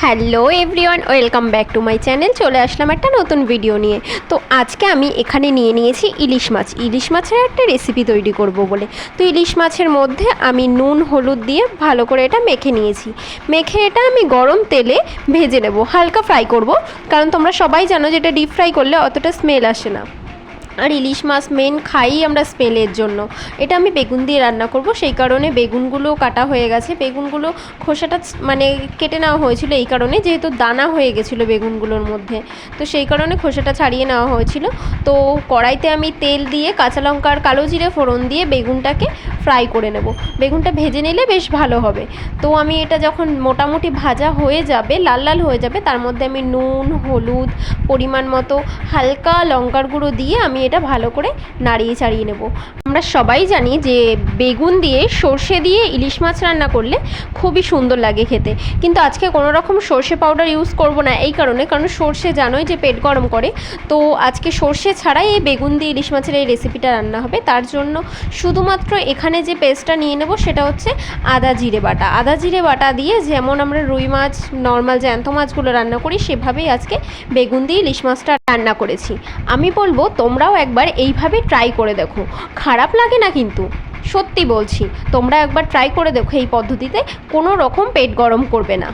Hello everyone, welcome back to my channel. চলে আসলাম একটা নতুন ভিডিও নিয়ে। তো আজকে আমি এখানে নিয়ে নিয়েছি ইলিশ মাছ। ইলিশ মাছের একটা রেসিপি তৈরি করব বলে। তো ইলিশ মাছের মধ্যে আমি নুন হলুদ দিয়ে ভালো করে এটা মেখে নিয়েছি। মেখে এটা আমি গরম তেলে ভেজে নেব, হালকা ফ্রাই করব, কারণ তোমরা সবাই জানো যে এটা ডিপ ফ্রাই করলে অতটা স্মেল আসে না। আর ইলিশ মাছ মেন খাই আমরা স্মেলের জন্য। এটা আমি বেগুন দিয়ে রান্না করব, সেই কারণে বেগুনগুলো কাটা হয়ে গেছে। বেগুনগুলো খোসাটা মানে কেটে নেওয়া হয়েছিল এই কারণে, যেহেতু দানা হয়ে গেছিলো বেগুনগুলোর মধ্যে, তো সেই কারণে খোসাটা ছাড়িয়ে নেওয়া হয়েছিল। তো কড়াইতে আমি তেল দিয়ে কাঁচা লঙ্কা আর কালো জিরে ফোড়ন দিয়ে বেগুনটাকে ফ্রাই করে নেব। বেগুনটা ভেজে নিলে বেশ ভালো হবে। তো আমি এটা যখন মোটামুটি ভাজা হয়ে যাবে, লাল লাল হয়ে যাবে, তার মধ্যে আমি নুন হলুদ পরিমাণ মতো হালকা লঙ্কার গুঁড়ো দিয়ে আমি এটা ভালো করে নাড়িয়ে চাড়িয়ে নেব। আমরা সবাই জানি যে বেগুন দিয়ে সর্ষে দিয়ে ইলিশ মাছ রান্না করলে খুবই সুন্দর লাগে খেতে, কিন্তু আজকে কোনো রকম সর্ষে পাউডার ইউজ করব না, এই কারণে কারণ সর্ষে জানোই যে পেট গরম করে। তো আজকে সর্ষে ছাড়াই এই বেগুন দিয়ে ইলিশ মাছের এই রেসিপিটা রান্না হবে। তার জন্য শুধুমাত্র এখানে যে পেস্টটা নিয়ে নেব সেটা হচ্ছে আদা জিরে বাটা। আদা জিরে বাটা দিয়ে যেমন আমরা রুই মাছ নর্মাল জ্যান্ত মাছগুলো রান্না করি সেভাবেই আজকে বেগুন দিয়ে ইলিশ মাছটা রান্না করেছি। আমি বলবো তোমরাও একবার এইভাবে ট্রাই করে দেখো, খারাপ লাগে না কিন্তু, সত্যি বলছি। তোমরা একবার ট্রাই করে দেখো, এই পদ্ধতিতে কোনো রকম পেট গরম করবে না।